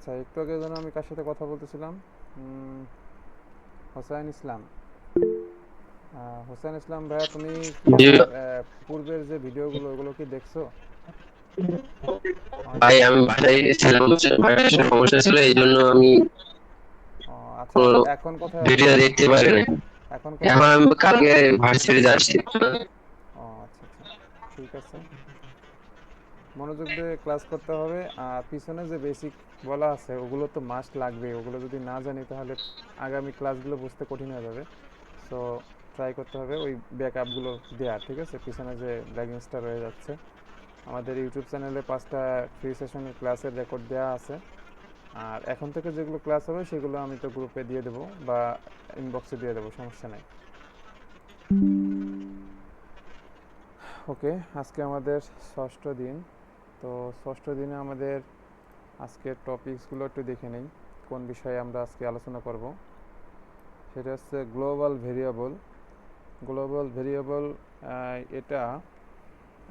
আচ্ছা, একটু আগে যেন আমি কার সাথে কথা বলতেছিলাম? হোসাইন ইসলাম। হোসেন ইসলাম ভাইয়া, তুমি কি জি আমার পূর্বের যে ভিডিওগুলো ওগুলো কি দেখছো? আমাদের ভাই, আমি বাসায় ছিলাম, বুঝছেন? বাসায় একটা সমস্যা ছিল, এই জন্য আমি ও আচ্ছা, কোনো এখন কোথায় আছো? ভিডিও দেখতে পারিনি। এখন কোথায় এখন আছো? আমি কালকে ভার্সিটি যাচ্ছি। ও আচ্ছা আচ্ছা, ঠিক আছে। মনোযোগ দিয়ে ক্লাস করতে হবে। আর পিছনে যে বেসিক বলা আছে ওগুলো তো মাস্ট লাগবে, ওগুলো যদি না জানি তাহলে আগামী ক্লাসগুলো বুঝতে কঠিন হয়ে যাবে। সো ট্রাই করতে হবে ওই ব্যাকআপগুলো দেওয়ার, ঠিক আছে? পিছনে যে ল্যাগিংসটা রয়ে যাচ্ছে, আমাদের ইউটিউব চ্যানেলে 5টা ফ্রি সেশনের ক্লাসের রেকর্ড দেওয়া আছে। আর এখন থেকে যেগুলো ক্লাস হবে সেগুলো আমি তো গ্রুপে দিয়ে দেবো বা ইনবক্সে দিয়ে দেবো, সমস্যা নেই। ওকে, আজকে আমাদের ষষ্ঠ দিন। তো ষষ্ঠ দিনে আমাদের আজকের টপিকসগুলো একটু দেখে নেই, কোন বিষয়ে আমরা আজকে আলোচনা করব। সেটা হচ্ছে গ্লোবাল ভেরিয়েবল। গ্লোবাল ভেরিয়েবল, এটা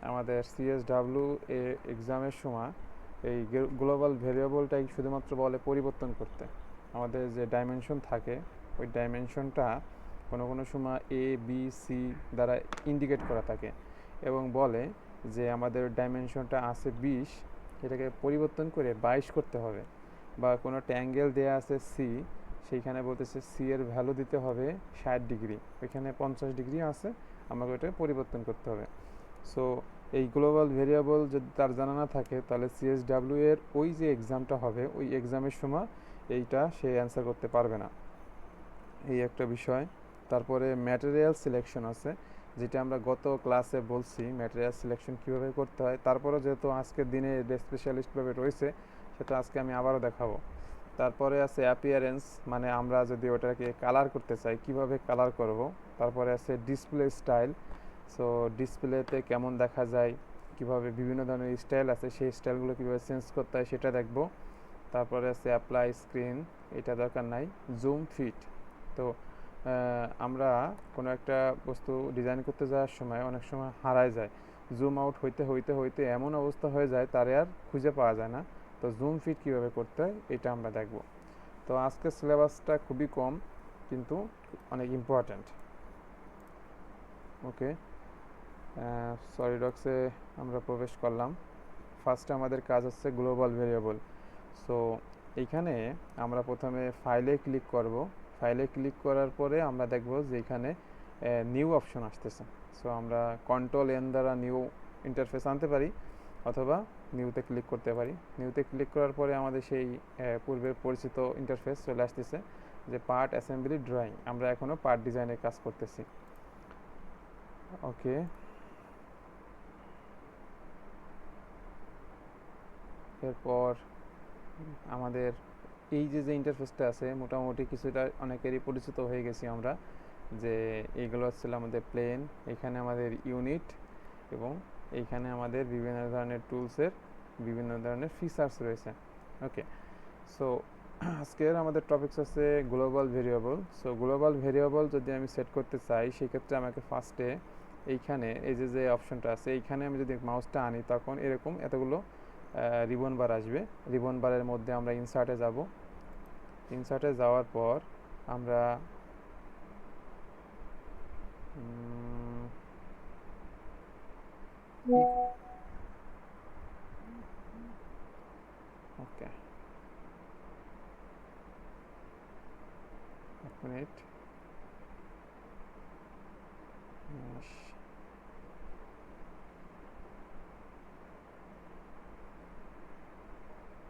আমাদের সিএসডাব্লিউ এক্সামের সময় এই গ্লোবাল ভেরিয়েবলটাই শুধুমাত্র বলে পরিবর্তন করতে। আমাদের যে ডাইমেনশন থাকে ওই ডাইমেনশনটা কোনো কোনো সময় এ বি সি দ্বারা ইন্ডিকেট করা থাকে এবং বলে যে আমাদের ডাইমেনশনটা আছে 20, এটাকে পরিবর্তন করে 22 করতে হবে। বা কোনো একটা অ্যাঙ্গেল দেওয়া আছে সি, সেইখানে বলতেছে সি এর ভ্যালু দিতে হবে 60 ডিগ্রি, ওইখানে 50 ডিগ্রি আছে, আমাকে ওইটাকে পরিবর্তন করতে হবে। সো এই গ্লোবাল ভেরিয়েবল যদি তার জানা না থাকে তাহলে সিএসডাব্লিউ এর ওই যে এক্সামটা হবে ওই এক্সামের সময় এইটা সে অ্যান্সার করতে পারবে না, এই একটা বিষয়। তারপরে ম্যাটেরিয়াল সিলেকশন আছে, যেটা আমরা গত ক্লাসে বলছি ম্যাটেরিয়াল সিলেকশন কীভাবে করতে হয়। তারপরে যেহেতু আজকের দিনে স্পেশালিস্টভাবে রয়েছে, সেটা আজকে আমি আবারও দেখাবো। তারপরে আছে অ্যাপিয়ারেন্স, মানে আমরা যদি ওটাকে কালার করতে চাই কীভাবে কালার করব। তারপরে আছে ডিসপ্লে স্টাইল, সো ডিসপ্লেতে কেমন দেখা যায়, কিভাবে বিভিন্ন ধরনের স্টাইল আছে সেই স্টাইলগুলো কীভাবে চেঞ্জ করতে হয় সেটা দেখব। তারপরে আছে অ্যাপ্লাই স্ক্রিন, এটা দরকার নাই। জুম ফিট, তো আমরা কোনো একটা বস্তু ডিজাইন করতে যাওয়ার সময় অনেক সময় হারায় যায়, জুম আউট হইতে হইতে হইতে এমন অবস্থা হয়ে যায় তারে আর খুঁজে পাওয়া যায় না। তো জুম ফিট কীভাবে করতে হয় এটা আমরা দেখব। তো আজকের সিলেবাসটা খুবই কম কিন্তু অনেক ইম্পর্ট্যান্ট। ওকে, সলিডওয়ার্কসে আমরা প্রবেশ করলাম। ফার্স্টে আমাদের কাজ হচ্ছে গ্লোবাল ভেরিয়েবল। সো এইখানে আমরা প্রথমে ফাইলে ক্লিক করব। ফাইলে ক্লিক করার পরে আমরা দেখব যে এখানে নিউ অপশন আসতেছে। সো আমরা কন্ট্রোল এন দ্বারা নিউ ইন্টারফেস আনতে পারি অথবা নিউতে ক্লিক করতে পারি। নিউতে ক্লিক করার পরে আমাদের সেই পূর্বের পরিচিত ইন্টারফেস চলে আসতেছে, যে পার্ট অ্যাসেম্বলি ড্রয়িং। আমরা এখনও পার্ট ডিজাইনের কাজ করতেছি। ওকে, এরপর আমাদের এই যে যে ইন্টারফেসটা আছে মোটামুটি কিছুটা অনেকেরই পরিচিত হয়ে গেছি আমরা, যে এইগুলো হচ্ছিল আমাদের প্লেন, এখানে আমাদের ইউনিট এবং এইখানে আমাদের বিভিন্ন ধরনের টুলসের বিভিন্ন ধরনের ফিচার্স রয়েছে। ওকে, সো আজকের আমাদের টপিকস আছে global variable. So global variable যদি আমি সেট করতে চাই সেক্ষেত্রে আমাকে ফার্স্টে এইখানে এই যে যে অপশনটা আছে এইখানে আমি যদি মাউসটা আনি তখন এরকম এতগুলো রিবন বার আসবে। রিবন বারের মধ্যে আমরা ইনসার্টে যাব। ইনসার্টে যাওয়ার পর আমরা ওকে, এক মিনিট।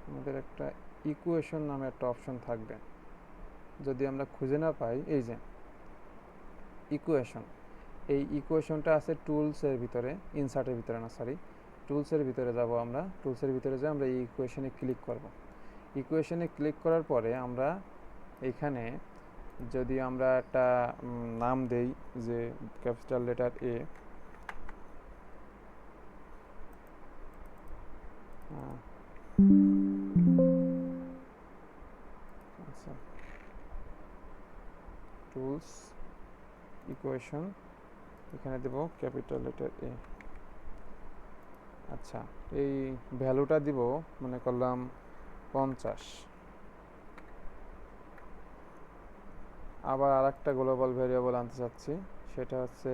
আমাদের একটা ইকুয়েশন নামে একটা অপশন থাকবে, যদি আমরা খুঁজে না পাই এই যে ইকুয়েশন, এই ইকুয়েশনটা আছে টুলসের ভিতরে, ইনসার্টের ভিতরে না, সরি, টুলসের ভিতরে যাব। আমরা টুলসের ভিতরে যাই, আমরা এই ইকুয়েশনে ক্লিক করব। ইকুয়েশনে ক্লিক করার পরে আমরা এইখানে যদি আমরা একটা নাম দেই, যে ক্যাপিটাল লেটার এ, আচ্ছা, টুলস ইকুয়েশন, এখানে দেব ক্যাপিটাল লেটার এ। আচ্ছা, এই ভ্যালুটা দিব মনে করলাম 50। আবার আরেকটা গ্লোবাল ভেরিয়েবল আনতে চাচ্ছি, সেটা হচ্ছে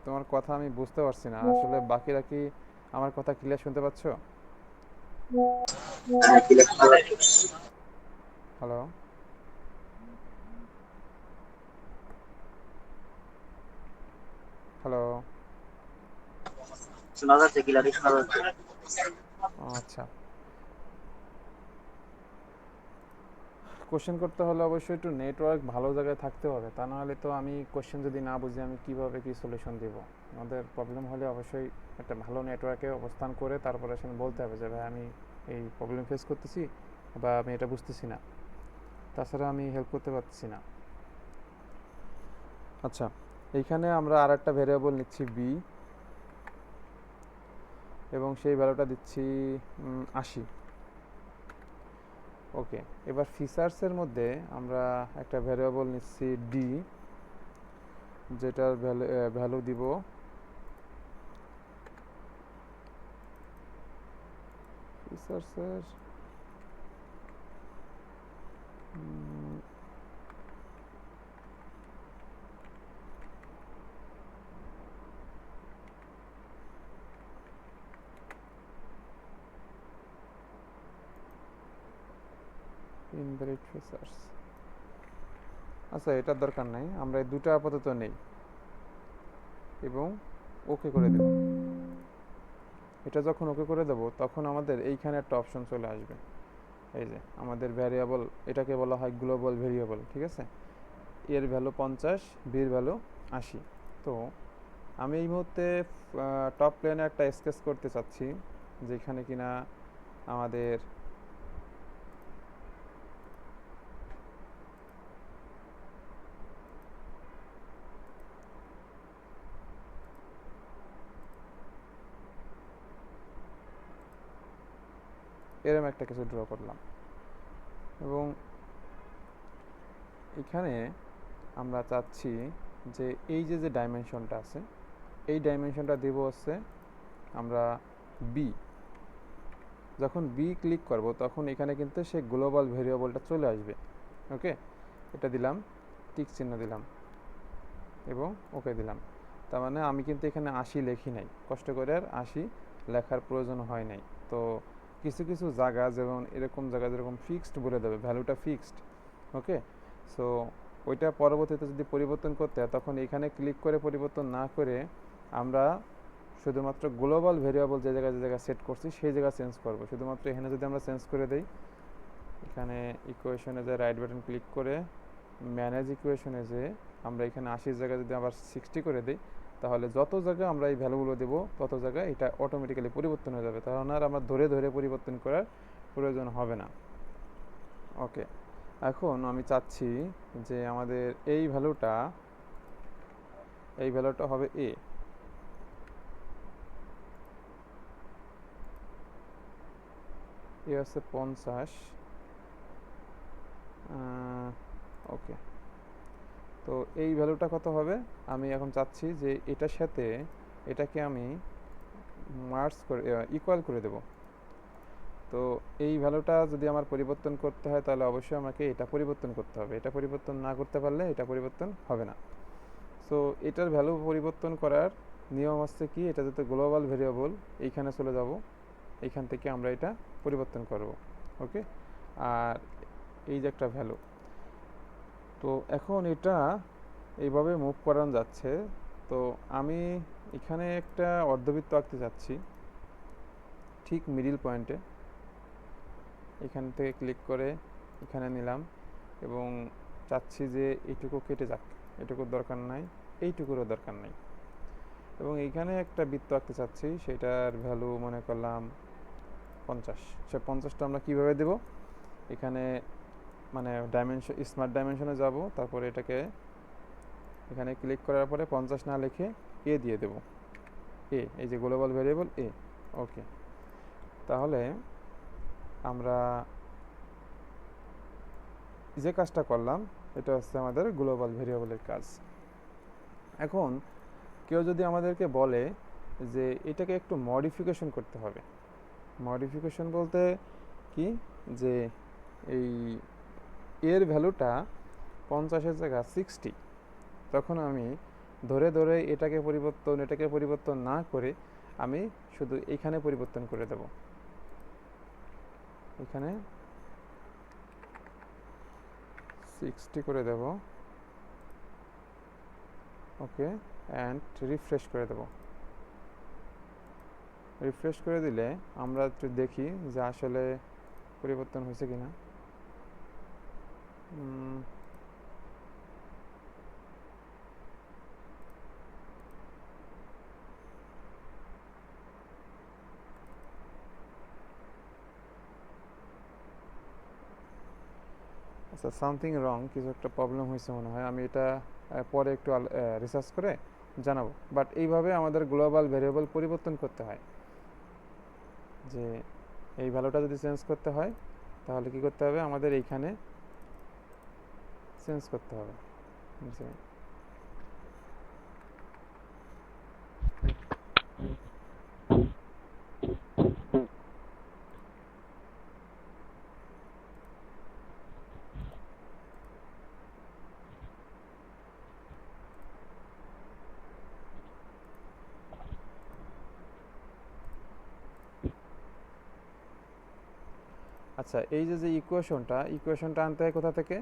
তোমার কথা আমি বুঝতে পারছি না আসলে, বাকিরা কি আমার কথা ক্লিয়ার শুনতে পাচ্ছো? হ্যালো? হ্যালো? শোনা যাচ্ছে, ক্লিয়ারলি শোনা যাচ্ছে। আচ্ছা, কোশ্চেন করতে হলে অবশ্যই একটু নেটওয়ার্ক ভালো জায়গায় থাকতে হবে, তা নাহলে তো আমি কোশ্চেন যদি না বুঝি আমি কিভাবে কি সলিউশন দিব। আমাদের প্রবলেম হলে অবশ্যই একটা ভালো নেটওয়ার্কে অবস্থান করে তারপরে আসলে বলতে হবে যে ভাই আমি এই প্রবলেম ফেস করতেছি বা আমি এটা বুঝতেছি না, তাছাড়া আমি হেল্প করতে পারছি না। আচ্ছা, এইখানে আমরা আর একটা ভেরিয়েবল নিচ্ছি বি, এবং সেই ভ্যালুটা দিচ্ছি 80। ওকে, এবার ফিচার্সের মধ্যে আমরা একটা ভ্যারিয়েবল নিচ্ছি ডি, যেটার ভ্যালু দিব ফিচার্সের ইনভ্যালিড ফিচার্স। আচ্ছা, এটার দরকার নাই, আমরা এই দুটো আপাতত নেই এবং ওকে করে দেব। এটা যখন ওকে করে দেব তখন আমাদের এইখানে একটা অপশন চলে আসবে, এই যে আমাদের ভ্যারিয়েবল, এটাকে বলা হয় গ্লোবাল ভেরিয়েবল, ঠিক আছে? এর ভ্যালু 50, বির ভ্যালু 80। তো আমি এই মুহূর্তে টপ প্লেনে একটা স্কেচ করতে চাচ্ছি, যেখানে কিনা আমাদের এরম একটা কিছু ড্র করলাম, এবং এখানে আমরা চাচ্ছি যে এই যে যে ডাইমেনশনটা আছে, এই ডাইমেনশনটা দেব হচ্ছে আমরা বি। যখন বি ক্লিক করব তখন এখানে কিন্তু সেই গ্লোবাল ভেরিয়েবলটা চলে আসবে। ওকে, এটা দিলাম, টিক চিহ্ন দিলাম এবং ওকে দিলাম। তার মানে আমি কিন্তু এখানে 80 লিখি নাই, কষ্ট করে আর 80 লেখার প্রয়োজন হয় নাই। তো কিছু কিছু জায়গা, যেমন এরকম জায়গা যেরকম ফিক্সড বলে দেবে, ভ্যালুটা ফিক্সড। ওকে, সো ওইটা পরবর্তীতে যদি পরিবর্তন করতে হয় তখন এখানে ক্লিক করে পরিবর্তন না করে আমরা শুধুমাত্র গ্লোবাল ভেরিয়েবল যে জায়গায় সেট করছি সেই জায়গা চেঞ্জ করব। শুধুমাত্র এখানে যদি আমরা চেঞ্জ করে দেই, এখানে ইকুয়েশনে যে রাইট বাটন ক্লিক করে ম্যানেজ ইকুয়েশনে যে আমরা এখানে 80 জায়গায় যদি আবার 60 করে দিই, তাহলে যত জায়গায় আমরা এই ভ্যালুগুলো দেবো তত জায়গায় এটা অটোমেটিক্যালি পরিবর্তন হয়ে যাবে, তখন আর আমরা ধরে ধরে পরিবর্তন করার প্রয়োজন হবে না। ওকে, এখন আমি চাচ্ছি যে আমাদের এই ভ্যালুটা হবে এ। এ হচ্ছে 50। ওকে, তো এই ভ্যালুটা কত হবে? আমি এখন চাচ্ছি যে এটার সাথে এটাকে আমি মার্জ করে ইকুয়াল করে দেব। তো এই ভ্যালুটা যদি আমার পরিবর্তন করতে হয় তাহলে অবশ্যই আমাকে এটা পরিবর্তন করতে হবে, এটা পরিবর্তন না করতে পারলে এটা পরিবর্তন হবে না। সো এটার ভ্যালু পরিবর্তন করার নিয়ম হচ্ছে কি, এটা যাতে গ্লোবাল ভেরিয়েবল, এইখানে চলে যাব, এইখান থেকে আমরা এটা পরিবর্তন করব। ওকে, আর এই যে একটা ভ্যালু, তো এখন এটা এইভাবে মুভ করানো যাচ্ছে। তো আমি এখানে একটা অর্ধবৃত্ত আঁকতে চাচ্ছি ঠিক মিডিল পয়েন্টে, এখান থেকে ক্লিক করে এখানে নিলাম এবং চাচ্ছি যে এইটুকু কেটে যাক, এটুকুর দরকার নাই, এইটুকুরও দরকার নাই, এবং এইখানে একটা বৃত্ত আঁকতে চাচ্ছি, সেটার ভ্যালু মনে করলাম 50। সে 50টা আমরা কীভাবে দেব, এখানে মানে ডাইমেনশন, স্মার্ট ডাইমেনশনে যাব, তারপরে এটাকে এখানে ক্লিক করার পরে 50 না লিখে এ দিয়ে দেব, এ, এই যে গ্লোবাল ভেরিয়েবল এ। ওকে, তাহলে আমরা যে কাজটা করলাম এটা হচ্ছে আমাদের গ্লোবাল ভেরিয়েবলের কাজ। এখন কেউ যদি আমাদেরকে বলে যে এটাকে একটু মডিফিকেশন করতে হবে। মডিফিকেশন বলতে কি, যে এই এর ভ্যালুটা 50-এর জায়গা 60, তখন আমি ধরে ধরে এটাকে পরিবর্তন না করে আমি শুধু এখানে পরিবর্তন করে দেব। এখানে 60 করে দেব, ওকে, অ্যান্ড রিফ্রেশ করে দেব। রিফ্রেশ করে দিলে আমরা একটু দেখি যে আসলে পরিবর্তন হয়েছে কিনা। আচ্ছা, সামথিং রং, কিছু একটা প্রবলেম হয়েছে মনে হয়। আমি এটা পরে একটু রিসার্চ করে জানাবো। বাট এইভাবে আমাদের গ্লোবাল ভেরিয়েবল পরিবর্তন করতে হয়। যে এই ভ্যালুটা যদি চেঞ্জ করতে হয় তাহলে কি করতে হবে, আমাদের এইখানে চেঞ্জ করতে হবে। যে আচ্ছা, এই যে ইকুয়েশনটা আনতে হয় কোথা থেকে,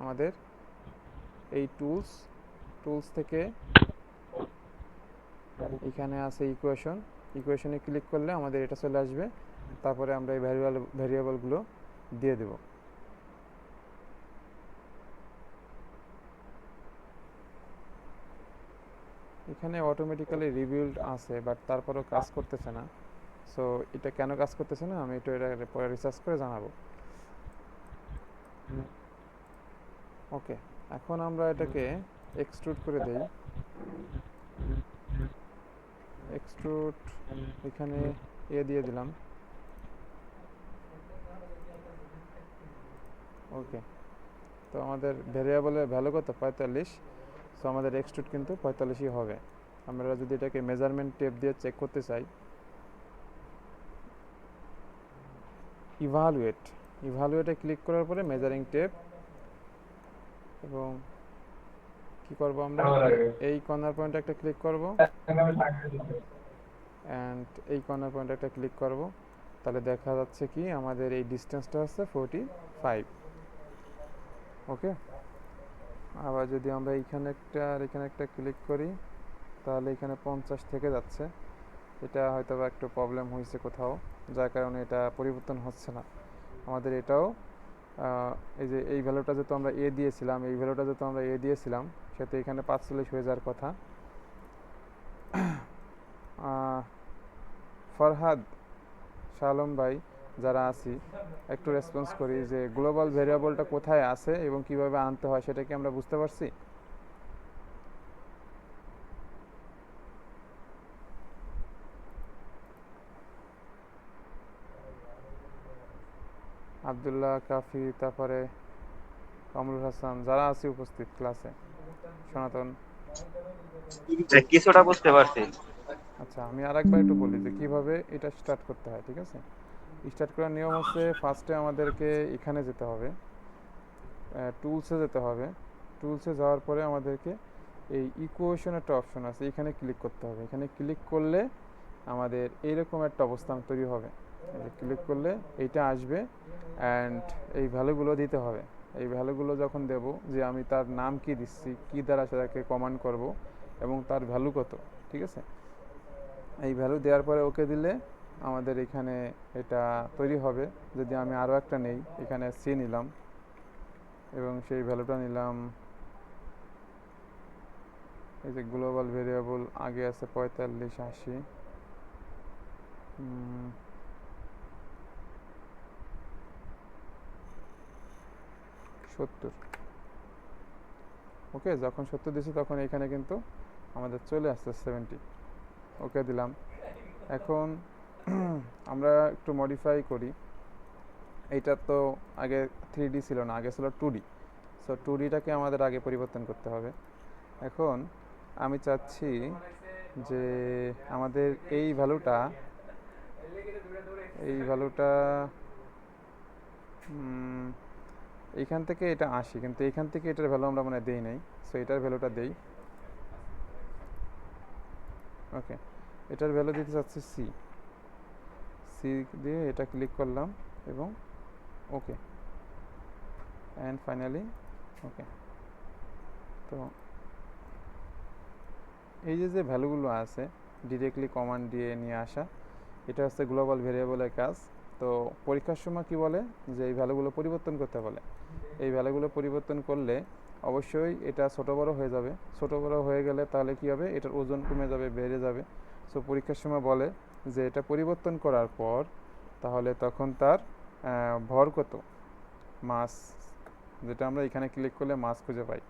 আমাদের এই টুলস থেকে এখানে আছে ইকুয়েশনে ক্লিক করলে আমাদের এটা চলে আসবে। তারপরে আমরা এই ভ্যারিয়েবলগুলো দিয়ে দেব। এখানে অটোমেটিক্যালি রিবিল্ড আছে, বাট তারপরেও কাজ করতেছে না। সো এটা কেন কাজ করতেছে না আমি এটা পরে রিসার্চ করে জানাবো। ওকে, এখন আমরা এটাকে এক্সট্রুড করে দেই। এক্সট্রুড এখানে দিয়ে দিলাম। ওকে, তো আমাদের ভ্যারিয়েবলের ভ্যালু কত, 45। সো আমাদের এক্সট্রুড কিন্তু 45ই হবে। আমরা যদি এটাকে মেজারমেন্ট টেপ দিয়ে চেক করতে চাই, ইভালুয়েটে ক্লিক করার পরে মেজারিং টেপ, এবং কি করব আমরা, এই কর্নার পয়েন্টে একটা ক্লিক করব, অ্যান্ড এই কর্নার পয়েন্টে একটা ক্লিক করব। তাহলে দেখা যাচ্ছে কি আমাদের এই ডিস্টেন্সটা হচ্ছে 45। ওকে, আবার যদি আমরা এখানে একটা ক্লিক করি তাহলে এখানে 50 থেকে যাচ্ছে। এটা হয়তো বা একটু প্রবলেম হয়েছে কোথাও, যার কারণে এটা পরিবর্তন হচ্ছে না। আমাদের এটাও এই যে এই ভ্যালুটা যেহেতু আমরা দিয়েছিলাম সেটা এখানে 45 হয়ে যাওয়ার কথা। ফরহাদ, শালম ভাই যারা আছি, একটু রেসপন্স করি যে গ্লোবাল ভেরিয়েবলটা কোথায় আছে এবং কিভাবে আনতে হয় সেটা কি আমরা বুঝতে পারছি? আব্দুল্লাহ, কাফি, তারপরে কামরুল হাসান, যারা আছে উপস্থিত ক্লাসে, সনাতন। কিছুটা বুঝতে পারছি। আচ্ছা, আমি আরেকবার একটু বলি যে কিভাবে এটা স্টার্ট করতে হয়। ঠিক আছে, স্টার্ট করার নিয়ম হচ্ছে ফার্স্টে আমাদেরকে এখানে যেতে হবে, টুলসে যেতে হবে। টুলসে যাওয়ার পরে আমাদেরকে এই ইকুয়েশন একটা অপশন আছে, এখানে ক্লিক করতে হবে। এখানে ক্লিক করলে আমাদের এইরকম একটা অবস্থান তৈরি হবে। ক্লিক করলে এইটা আসবে, অ্যান্ড এই ভ্যালুগুলো দিতে হবে। এই ভ্যালুগুলো যখন দেব, যে আমি তার নাম কি দিচ্ছি, কি দ্বারা সেটাকে কমান্ড করব, এবং তার ভ্যালু কত। ঠিক আছে, এই ভ্যালু দেওয়ার পরে ওকে দিলে আমাদের এখানে এটা তৈরি হবে। যদি আমি আরও একটা নেই, এখানে সি নিলাম এবং সেই ভ্যালুটা নিলাম, এই যে গ্লোবাল ভেরিয়েবল আগে আছে 45, 80, 70। ওকে, যখন 70 দিছি তখন এখানে কিন্তু আমাদের চলে আসছে 70। ওকে দিলাম। এখন আমরা একটু মডিফাই করি। এইটা তো আগে 3D ছিল না, আগে ছিল 2D। সো 2Dটাকে আমাদের আগে পরিবর্তন করতে হবে। এখন আমি চাচ্ছি যে আমাদের এই ভ্যালুটা এইখান থেকে এটা আসি, কিন্তু এইখান থেকে এটার ভ্যালু আমরা মানে দেই নাই। সো এটার ভ্যালুটা দেই। ওকে, এটার ভ্যালু দিতে চাচ্ছি সি। সি দিয়ে এটা ক্লিক করলাম এবং ওকে, অ্যান্ড ফাইনালি ওকে। তো এই যে ভ্যালুগুলো আছে ডিরেক্টলি কমান্ড দিয়ে নিয়ে আসা, এটা হচ্ছে গ্লোবাল ভেরিয়েবলের কাজ। তো পরীক্ষার সময় কি বলে যে এই ভ্যালুগুলো পরিবর্তন করতে বলে। এই ভ্যালুগুলো পরিবর্তন করলে অবশ্যই এটা ছোটো বড়ো হয়ে যাবে। ছোটো বড়ো হয়ে গেলে তাহলে কি হবে, এটার ওজন কমে যাবে, বেড়ে যাবে। সো পরীক্ষার সময় বলে যে এটা পরিবর্তন করার পর তাহলে তখন তার ভর কত, মাস, যেটা আমরা এখানে ক্লিক করলে মাস খুঁজে পাই।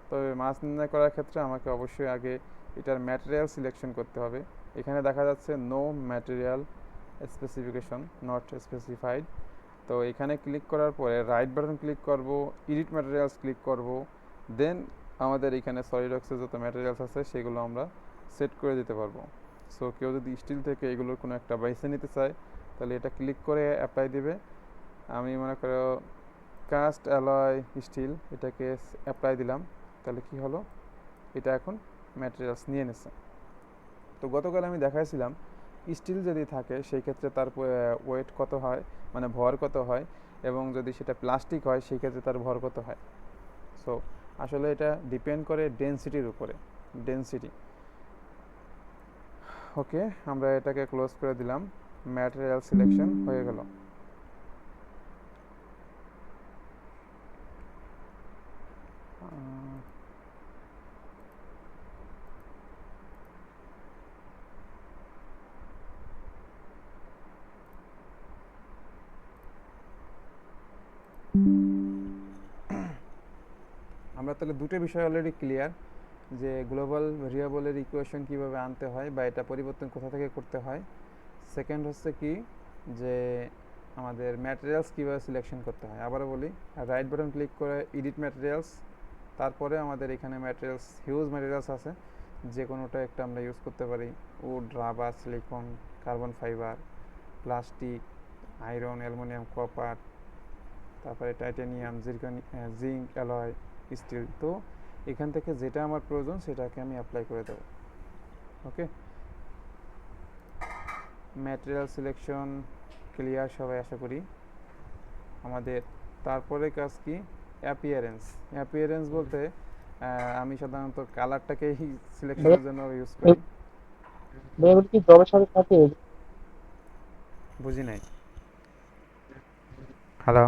তবে মাস নির্ণয় করার ক্ষেত্রে আমাকে অবশ্যই আগে এটার ম্যাটেরিয়াল সিলেকশন করতে হবে। এখানে দেখা যাচ্ছে no material specification, not specified. তো এখানে ক্লিক করার পরে রাইট বাটন ক্লিক করব, এডিট ম্যাটেরিয়ালস ক্লিক করব, দেন আমাদের এখানে সলিডওয়ার্কসের যত ম্যাটেরিয়ালস আছে সেগুলো আমরা সেট করে দিতে পারবো। সো কেউ যদি স্টিল থেকে এগুলোর কোনো একটা বেছে নিতে চায় তাহলে এটা ক্লিক করে অ্যাপ্লাই দিবে। আমি মনে করো কাস্ট অ্যালয় স্টিল, এটাকে অ্যাপ্লাই দিলাম। তাহলে কি হলো, এটা এখন ম্যাটেরিয়ালস নিয়ে নিচ্ছে। তো গতকাল আমি দেখাইছিলাম স্টিল যদি থাকে সেই ক্ষেত্রে তার ওয়েট কত হয়, মানে ভর কত হয়, এবং যদি সেটা প্লাস্টিক হয় সেই ক্ষেত্রে তার ভর কত হয়। সো আসলে এটা ডিপেন্ড করে ডেনসিটির উপরে, ডেনসিটি। ওকে, আমরা এটাকে ক্লোজ করে দিলাম, ম্যাটেরিয়াল সিলেকশন হয়ে গেল। আমরা তাহলে দুটো বিষয় অলরেডি ক্লিয়ার, যে গ্লোবাল ভেরিয়েবলের ইকুয়েশন কীভাবে আনতে হয় বা এটা পরিবর্তন কোথা থেকে করতে হয়। সেকেন্ড হচ্ছে কি, যে আমাদের ম্যাটেরিয়ালস কীভাবে সিলেকশন করতে হয়। আবারও বলি, রাইট বাটন ক্লিক করে এডিট ম্যাটেরিয়ালস, তারপরে আমাদের এখানে ম্যাটেরিয়ালস, হিউজ ম্যাটেরিয়ালস আছে, যে কোনোটা একটা আমরা ইউজ করতে পারি। Wood, rubber, silicon, carbon fibre, plastic, iron, aluminium, copper, তারপরে টাইটানিয়াম, জিঙ্ক, অ্যালয়, স্টিল। তো এখান থেকে যেটা আমার প্রয়োজন সেটাকে আমি অ্যাপ্লাই করে দেবো। ওকে, ম্যাটেরিয়াল সিলেকশন ক্লিয়ার সবাই আশা করি। আমাদের তারপরে কাজ কি, অ্যাপিয়ারেন্স। অ্যাপিয়ারেন্স বলতে আমি সাধারণত কালারটাকেই সিলেকশনের জন্য ইউজ করি। কি জবের সাথে থাকে? বুঝি নাই। হ্যালো,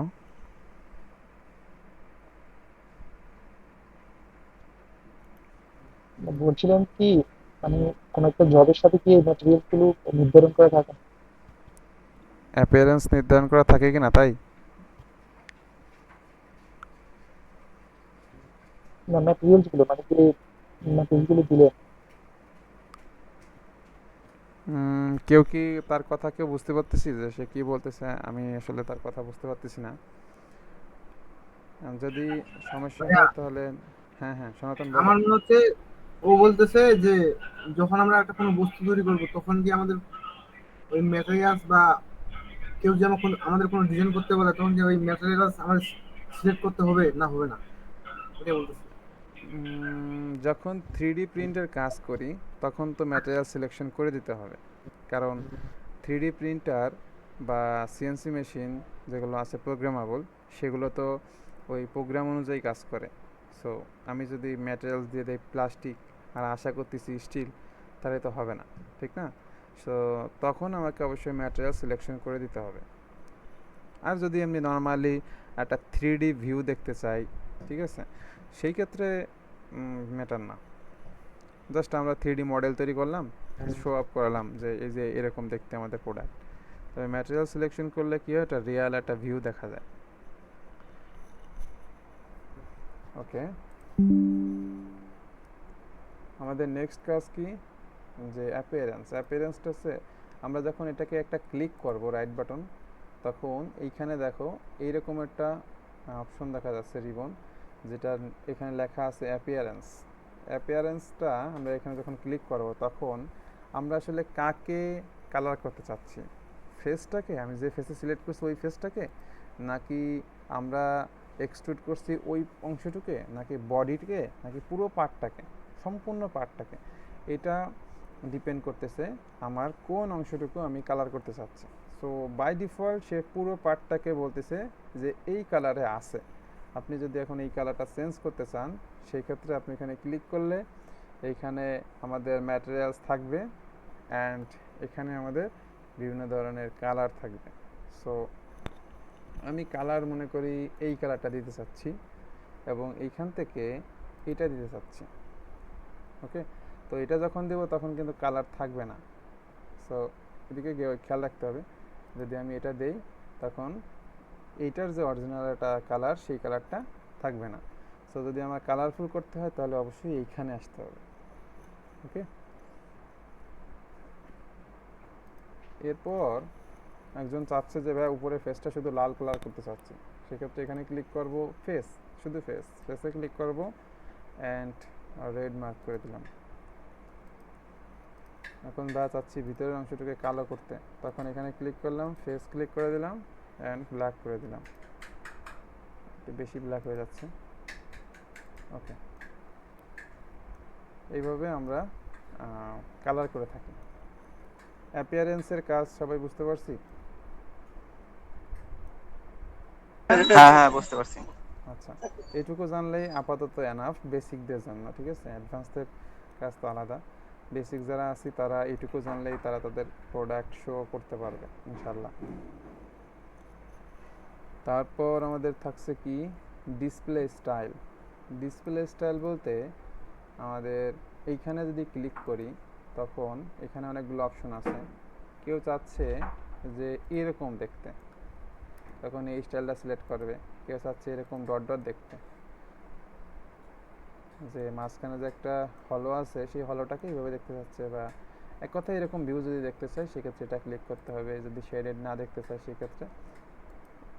বলছিলাম কি, মানে কোন একটা জবের সাথে কি এই ম্যাটেরিয়াল গুলো নির্ধারণ করা থাকে? অ্যাপিয়ারেন্স নির্ধারণ করা থাকে কি না তাই? না, ম্যাটেরিয়ালস গুলো মানে কি ম্যাটেরিয়াল গুলো দিলে কেউ কি তার কথা কেউ বুঝতে পারতেছি যে সে কি বলতেছে? আমি আসলে তার কথা বুঝতে পারতেছি না। যদি সমস্যা ভাইয়া, হয় তাহলে হ্যাঁ হ্যাঁ, সনাতন বলো। আমার মনে হচ্ছে ও বলতেছে যে যখন আমরা একটা কোনো বস্তু তৈরি করব তখন কি আমাদের ওই ম্যাটেরিয়ালস বা কেউ যেন আমাদের কোনো ডিজাইন করতে বলে তখন কি ওই ম্যাটেরিয়ালস আমাদের সিলেক্ট করতে হবে না হবে না, এটা বলতেছে। যখন 3D প্রিন্টের কাজ করি তখন তো ম্যাটেরিয়াল সিলেকশন করে দিতে হবে, কারণ 3D প্রিন্টার বা সিএনসি মেশিন যেগুলো আছে প্রোগ্রামেবল, সেগুলো তো ওই প্রোগ্রাম অনুযায়ী কাজ করে। সো আমি যদি ম্যাটেরিয়ালস দিয়ে দেই প্লাস্টিক আর আশা করতেছি স্টিল, তাহলে তো হবে না, ঠিক না? সো তখন আমাকে অবশ্যই ম্যাটেরিয়াল সিলেকশন করে দিতে হবে। আর যদি এমনি নর্মালি একটা 3D ভিউ দেখতে চাই, ঠিক আছে, সেই ক্ষেত্রে ম্যাটার না। জাস্ট আমরা 3D মডেল তৈরি করলাম, শো আপ করালাম যে এই যে এরকম দেখতে আমাদের প্রোডাক্ট। তবে ম্যাটেরিয়াল সিলেকশন করলে কি হয়, একটা রিয়াল একটা ভিউ দেখা যায়। ওকে, আমাদের নেক্সট কাজ কি, যে অ্যাপিয়ারেন্স। অ্যাপিয়ারেন্সটা হচ্ছে আমরা যখন এটাকে একটা ক্লিক করব রাইট বাটন, তখন এইখানে দেখো এইরকম একটা অপশন দেখা যাচ্ছে রিবন, যেটা এখানে লেখা আছে অ্যাপিয়ারেন্স। অ্যাপিয়ারেন্সটা আমরা এখানে যখন ক্লিক করব তখন আমরা আসলে কাকে কালার করতে চাচ্ছি, ফেসটাকে, আমি যে ফেসে সিলেক্ট করছি ওই ফেসটাকে, নাকি আমরা এক্সট্রুড করছি ওই অংশটুকে, নাকি বডিকে, নাকি পুরো পার্টটাকে, সম্পূর্ণ পার্টটাকে। এটা ডিপেন্ড করতেছে আমার কোন অংশটুকু আমি কালার করতে চাচ্ছি। সো বাই ডিফল্ট সে পুরো পার্টটাকে বলতেছে যে এই কালারে আছে। আপনি যদি এখন এই কালারটা চেঞ্জ করতে চান সেই ক্ষেত্রে আপনি এখানে ক্লিক করলে এইখানে আমাদের ম্যাটেরিয়ালস থাকবে অ্যান্ড এখানে আমাদের বিভিন্ন ধরনের কালার থাকবে। সো আমি কালার মনে করি এই কালারটা দিতে চাচ্ছি এবং এইখান থেকে এটা দিতে চাচ্ছি। ওকে, তো এটা যখন দেবো তখন কিন্তু কালার থাকবে না। সো এদিকে খেয়াল রাখতে হবে, যদি আমি এটা দেই তখন এইটার যে অরিজিনাল একটা কালার সেই কালারটা থাকবে না। সো যদি আমার কালারফুল করতে হয় তাহলে অবশ্যই এইখানে আসতে হবে। ওকে, এরপর একজন চাচ্ছে যে ভাই উপরে ফেসটা শুধু লাল কালার করতে চাচ্ছে, সেক্ষেত্রে এখানে ক্লিক করব ফেস, শুধু ফেসে ক্লিক করব অ্যান্ড রেড মার্ক করে দিলাম। এখন যা চাচ্ছি ভিতরের অংশটাকে কালো করতে, তখন এখানে ক্লিক করলাম, ফেস ক্লিক করে দিলাম অ্যান্ড ব্ল্যাক করে দিলাম। একটু বেশি ব্ল্যাক হয়ে যাচ্ছে। ওকে, এইভাবে আমরা কালার করে থাকি। অ্যাপিয়ারেন্সের কাজ সবাই বুঝতে পারছি? হ্যাঁ বুঝতে পারছি। আচ্ছা, এইটুকু জানলেই আপাতত এনাফ বেসিকদের জন্য, ঠিক আছে? অ্যাডভান্সদের কাজ তো আলাদা। বেসিক যারা আছি তারা এইটুকু জানলেই তারা তাদের প্রোডাক্ট শো করতে পারবে ইনশাল্লাহ। তারপর আমাদের থাকছে কি ডিসপ্লে স্টাইল। ডিসপ্লে স্টাইল বলতে আমাদের এইখানে যদি ক্লিক করি তখন এখানে অনেকগুলো অপশন আছে। কেউ চাচ্ছে যে এরকম দেখতে, তখন এই স্টাইলটা সিলেক্ট করবে। কেউ চাচ্ছে এরকম ডট ডট দেখতে, যে মাঝখানে যে একটা হলো আছে সেই হলোটাকে এইভাবে দেখতে চাচ্ছে, বা এক কথায় এরকম ভিউ যদি দেখতে চাই সেক্ষেত্রে এটা ক্লিক করতে হবে। যদি শেডেড না দেখতে চাই সেক্ষেত্রে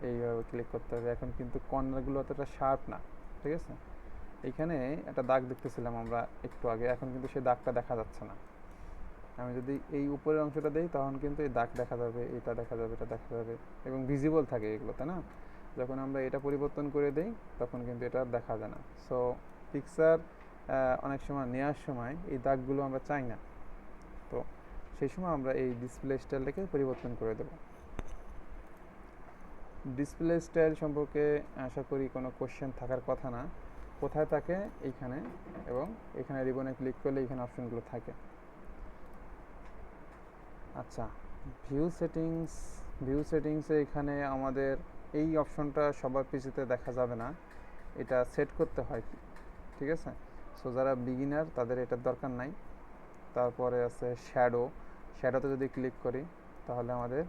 এইভাবে ক্লিক করতে হবে। এখন কিন্তু কর্নারগুলো অতটা শার্প না, ঠিক আছে? এইখানে একটা দাগ দেখতেছিলাম আমরা একটু আগে, এখন কিন্তু সেই দাগটা দেখা যাচ্ছে না। আমি যদি এই উপরের অংশটা দেই তখন কিন্তু এই দাগ দেখা যাবে, এটা দেখা যাবে, এটা দেখা যাবে এবং ভিজিবল থাকে এগুলো, তাই না? যখন আমরা এটা পরিবর্তন করে দেই তখন কিন্তু এটা দেখা যায় না। সো পিকচার অনেক সময় নেওয়ার সময় এই দাগগুলো আমরা চাই না, তো সেই সময় আমরা এই ডিসপ্লে স্টাইলটাকে পরিবর্তন করে দেব। ডিসপ্লে স্টাইল সম্পর্কে আশা করি কোনো কোশ্চেন থাকার কথা না। কোথায় থাকে? এইখানে, এবং এখানে রিবনে ক্লিক করলে এখানে অপশনগুলো থাকে। আচ্ছা, ভিউ সেটিংসে এখানে আমাদের এই অপশনটা সবার পিছিতে দেখা যাবে না, এটা সেট করতে হয়, ঠিক আছে? সো যারা বিগিনার তাদের এটার দরকার নাই। তারপরে আছে শ্যাডোতে যদি ক্লিক করি তাহলে আমাদের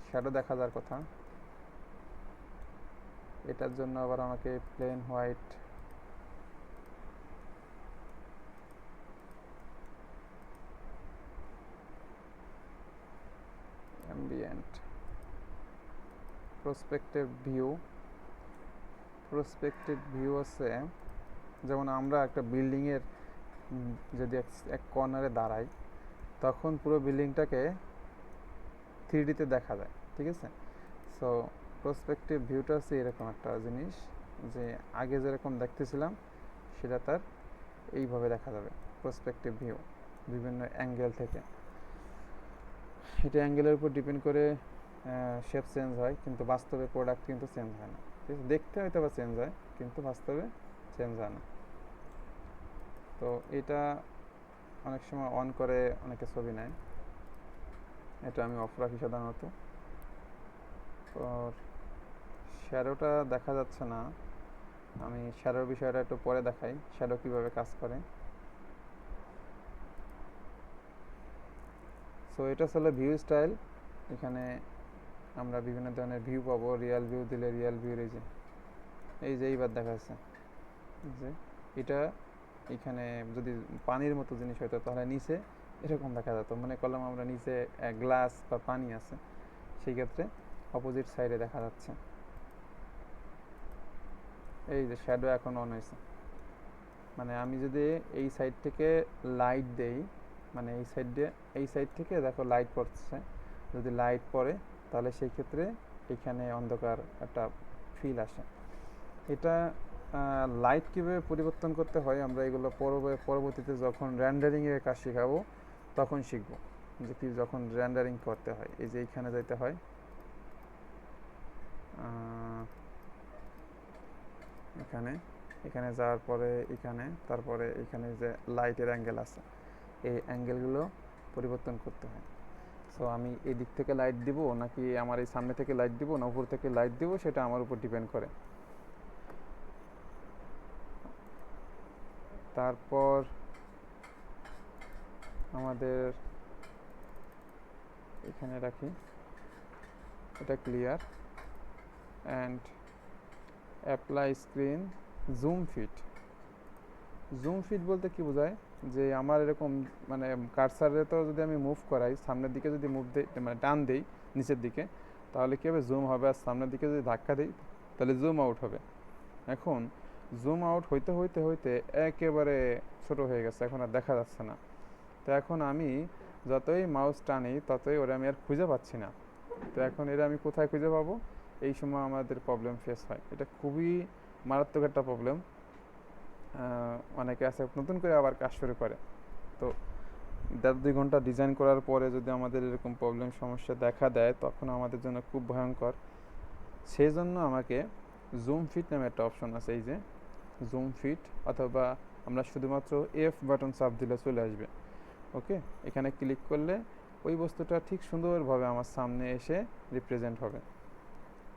শ্যাডো দেখা যাওয়ার কথা। এটার জন্য আবার আমাকে plane white, ambient, prospective view আছে। যেমন আমরা একটা বিল্ডিংয়ের যদি এক কর্নারে দাঁড়াই তখন পুরো বিল্ডিংটাকে 3Dতে দেখা যায়, ঠিক আছে? সো প্রসপেক্টিভ ভিউটা হচ্ছে এরকম একটা জিনিস, যে আগে যেরকম দেখতেছিলাম সেটা তার এইভাবে দেখা যাবে। প্রসপেক্টিভ ভিউ বিভিন্ন অ্যাঙ্গেল থেকে, এটা অ্যাঙ্গেলের উপর ডিপেন্ড করে শেপ চেঞ্জ হয়, কিন্তু বাস্তবে প্রোডাক্ট কিন্তু চেঞ্জ হয় না, ঠিক আছে? দেখতে হয়তো বা চেঞ্জ হয় কিন্তু বাস্তবে চেঞ্জ হয় না। তো এটা অনেক সময় অন করে অনেকে ছবি নেয়, এটা আমি অফ রাখি সাধারণত। আর শ্যাডোটা দেখা যাচ্ছে না, আমি শ্যাডোর বিষয়টা একটু পরে দেখাই, শ্যাডো কীভাবে কাজ করে। সো এটা হলো ভিউ স্টাইল। এখানে আমরা বিভিন্ন ধরনের ভিউ পাবো। রিয়াল ভিউ দিলে রিয়াল ভিউর এই যে এইবার দেখা যাচ্ছে যে এটা এখানে যদি পানির মতো জিনিস হতো তাহলে নিচে এরকম দেখা যেত। মনে করলাম আমরা নিচে গ্লাস বা পানি আছে, সেই ক্ষেত্রে অপোজিট সাইডে দেখা যাচ্ছে। এই যে শ্যাডো এখন অন হয়েছে, মানে আমি যদি এই সাইড থেকে লাইট দেই, মানে এই সাইড থেকে দেখো লাইট পড়ছে, যদি লাইট পড়ে তাহলে সেই ক্ষেত্রে এখানে অন্ধকার একটা ফিল আসে। এটা লাইট কীভাবে পরিবর্তন করতে হয় আমরা এগুলো পরবর্তীতে যখন রেন্ডারিংয়ের কাজ শেখাবো তখন শিখবো, যে কি যখন রেন্ডারিং করতে হয়। এই যে এইখানে যাইতে হয়, এখানে যাওয়ার পরে এখানে, তারপরে এখানে যে লাইটের অ্যাঙ্গেল আছে এই অ্যাঙ্গেলগুলো পরিবর্তন করতে হয়। সো আমি এই দিক থেকে লাইট দিব নাকি আমার এই সামনে থেকে লাইট দিব না উপর থেকে লাইট দিব, সেটা আমার উপর ডিপেন্ড করে। তারপর আমাদের এখানে রাখি, এটা clear. And apply screen zoom fit. Zoom fit বলতে কি বোঝায়, যে আমার এরকম মানে কার্সারে তো যদি আমি মুভ করাই সামনের দিকে, যদি মুভ দেই মানে টান দেই নিচের দিকে, তাহলে কী হবে, জুম হবে। আর সামনের দিকে যদি ধাক্কা দিই তাহলে জুম আউট হবে। এখন জুম আউট হইতে হইতে হইতে একেবারে ছোট হয়ে গেছে, এখন আর দেখা যাচ্ছে না। তো এখন আমি যতই মাউস টানি ততই ওরা আমি আর খুঁজে পাচ্ছি না। তো এখন এরা আমি কোথায় খুঁজে পাবো, এই সময় আমাদের প্রবলেম ফেস হয়। এটা খুবই মারাত্মক একটা প্রবলেম। অনেকে আছে নতুন করে আবার কাজ শুরু করে, তো 1.5-2 ঘন্টা ডিজাইন করার পরে যদি আমাদের এরকম প্রবলেম সমস্যা দেখা দেয় তখন আমাদের জন্য খুব ভয়ঙ্কর। সেই জন্য আমাকে জুম ফিট নামে একটা অপশন আছে, এই যে জুম ফিট, অথবা আমরা শুধুমাত্র এফ বাটন চাপ দিলে চলে আসবে। ওকে, এখানে ক্লিক করলে ওই বস্তুটা ঠিক সুন্দরভাবে আমার সামনে এসে রিপ্রেজেন্ট হবে।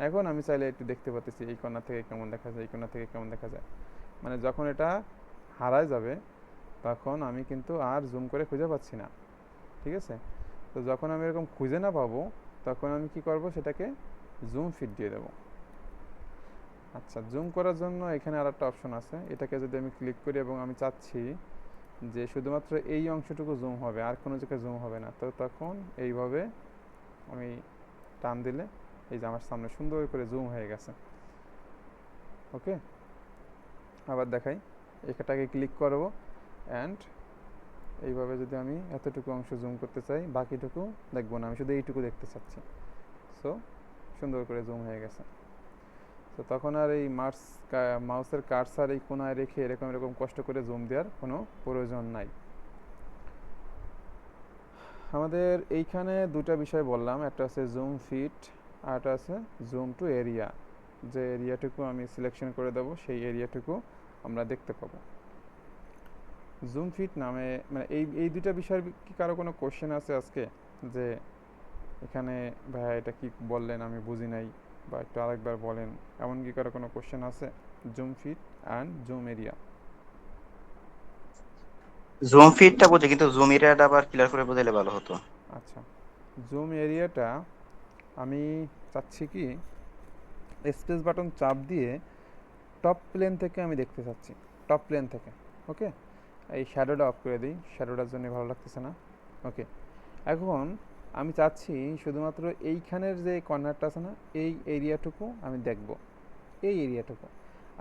এখন আমি চাইলে একটু দেখতে পাচ্ছি এই কর্নার থেকে কেমন দেখা যায়, এই কর্নার থেকে কেমন দেখা যায়। মানে যখন এটা হারায় যাবে তখন আমি কিন্তু আর জুম করে খুঁজে পাচ্ছি না, ঠিক আছে? তো যখন আমি এরকম খুঁজে না পাবো তখন আমি কি করব, সেটাকে জুম ফিট দিয়ে দেবো। আচ্ছা, জুম করার জন্য এখানে আর একটা অপশন আছে, এটাকে যদি আমি ক্লিক করি এবং আমি চাচ্ছি যে শুধুমাত্র এই অংশটুকু জুম হবে, আর কোনো জায়গায় জুম হবে না, তো তখন এইভাবে আমি টান দিলে এই যে আমার সামনে সুন্দর করে জুম হয়ে গেছে। ওকে, আবার দেখাই, এটাকে ক্লিক করব অ্যান্ড এইভাবে যদি আমি এতটুকু অংশ জুম করতে চাই, বাকিটুকু দেখবো না, আমি শুধু এইটুকু দেখতে চাচ্ছি। সো সুন্দর করে জুম হয়ে গেছে। তো তখন আর এই মাউসের কার্সার এই কোনায় রেখে এরকম কষ্ট করে জুম দেওয়ার কোনো প্রয়োজন নাই। আমাদের এইখানে দুটা বিষয় বললাম, একটা আছে জুম ফিট আর একটা আছে জুম টু এরিয়া। যে এরিয়াটুকু আমি সিলেকশন করে দেব সেই এরিয়াটুকু আমরা দেখতে পাবো। জুম ফিট নামে মানে এই দুটা বিষয়ের কি কারো কোনো কোশ্চেন আছে আজকে, যে এখানে ভাইয়া এটা কি বললেন আমি বুঝি নাই, বা একটু আরেকবার বলেন, এমন কি কারো কোনো কোশ্চেন আছে? Zoom fit and zoom area. Zoom ফিটটা বুঝি, কিন্তু জুম এরিয়াটা আবার ক্লিয়ার করে বোঝাইলে ভালো হতো। আচ্ছা, জুম এরিয়াটা আমি চাচ্ছি কি, স্পেস বাটন চাপ দিয়ে টপ প্লেন থেকে আমি দেখতে চাচ্ছি, টপ প্লেন থেকে। ওকে, এই শ্যাডোটা অফ করে দিই, শ্যাডোটার জন্য ভালো লাগতেছে না। ওকে, এখন আমি চাচ্ছি শুধুমাত্র এইখানের যে কর্নারটা আছে না, এই এরিয়াটুকু আমি দেখব, এই এরিয়াটুকু।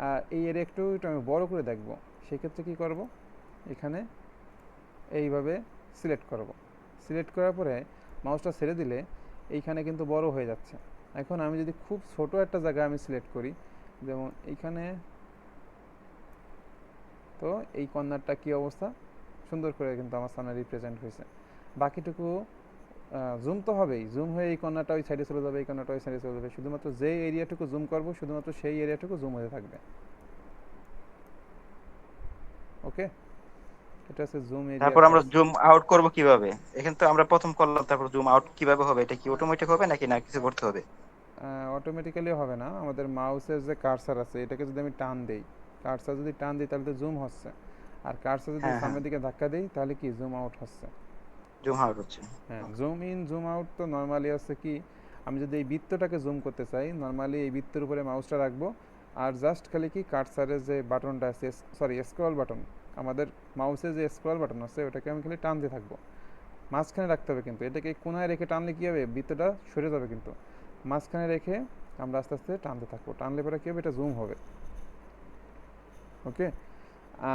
আর এই এরিয়াটুকু আমি বড় করে দেখব, সেক্ষেত্রে কী করব, এখানে এইভাবে সিলেক্ট করব। সিলেক্ট করার পরে মাউসটা ছেড়ে দিলে এইখানে কিন্তু বড় হয়ে যাচ্ছে। এখন আমি যদি খুব ছোট একটা জায়গা আমি সিলেক্ট করি, যেমন এইখানে, তো এই কর্নারটা কী অবস্থা, সুন্দর করে কিন্তু আমার সামনে রিপ্রেজেন্ট হয়েছে। বাকিটুকু জুম তো হবেই, জুম হয়ে এই কর্নারটা ওই সাইডে চলে যাবে, এই কর্নারটা ওই সাইডে চলে যাবে, শুধুমাত্র যে এরিয়াটুকু জুম করব শুধুমাত্র সেই এরিয়াটুকু জুম হয়ে থাকবে। ওকে, এটা হচ্ছে জুম এরিয়া। তারপর আমরা জুম আউট করব কিভাবে? এখানে তো আমরা প্রথম করলাম, তারপর জুম আউট কিভাবে হবে? এটা কি অটোমেটিক হবে নাকি না কিছু করতে হবে? অটোমেটিক্যালি হবে না, আমাদের মাউসের যে কার্সার আছে এটাকে যদি আমি টান দেই, কার্সার যদি টান দিই তাহলে তো জুম হচ্ছে, আর কার্সার যদি হ্যাঁ হ্যাঁ, সামনের দিকে ধাক্কা দেই তাহলে কি জুম আউট হচ্ছে। জুম আউট হচ্ছে। হ্যাঁ, জুম ইন জুম আউট তো নর্মালি আছে কি, আমি যদি এই বৃত্তটাকে জুম করতে চাই নর্মালি এই বৃত্তের উপরে মাউসটা রাখবো, আর জাস্ট খালি কি কার্সারের যে বাটনটা আছে, সরি স্ক্রল বাটন, আমাদের মাউসের যে স্ক্রল বাটন আছে ওটাকে আমি খালি টানতে থাকবো, মাঝখানে রাখতে হবে। কিন্তু এটাকে কোনায় রেখে টানলে কী হবে, বৃত্তটা সরে যাবে, কিন্তু মাঝখানে রেখে আমরা আস্তে আস্তে টানতে থাকবো, টানলে পরে কী হবে, এটা জুম হবে। ওকে,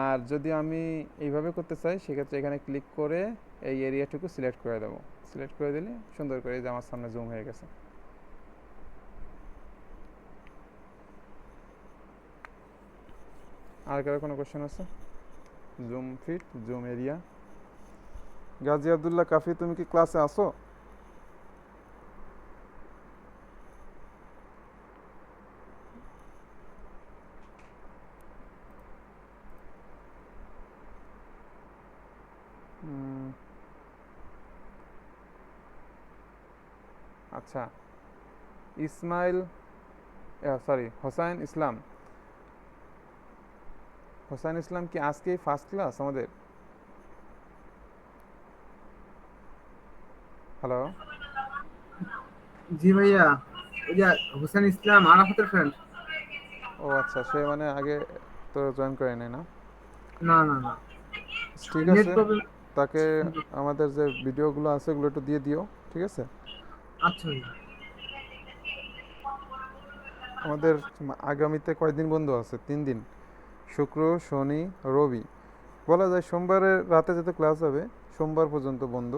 আর যদি আমি এইভাবে করতে চাই সেক্ষেত্রে এখানে ক্লিক করে এই এরিয়াটুকু সিলেক্ট করে দেবো। সিলেক্ট করে দিলে সুন্দর করে এই যে আমার সামনে জুম হয়ে গেছে। আর কারো কোনো কোশ্চেন আছে? Zoom fit, zoom area. Gazi Abdullah Kafi, তুমি কি ক্লাসে আসো? আচ্ছা, ইসমাইল, সরি, হোসাইন ইসলাম। হোসাইন ইসলাম কি আজকেই ফার্স্ট ক্লাস আমাদের? হ্যালো, জি ভাইয়া, ওই যে হোসেন ইসলাম আরাফাতের ফ্রেন্ড। ও আচ্ছা, সে মানে আগে তো জয়েন করে নেয় না? না না না, ঠিক নেট আছে, প্রবলেম। তাকে আমাদের যে ভিডিওগুলো আছে ওগুলো একটু দিয়ে দিও, ঠিক আছে? আচ্ছা ভাইয়া। আমাদের আগামীতে কয়দিন বন্ধ আছে? 3 দিন, শুক্র, শনি, রবি। বলা যায় সোমবারের রাতে যেহেতু ক্লাস হবে, সোমবার পর্যন্ত বন্ধ।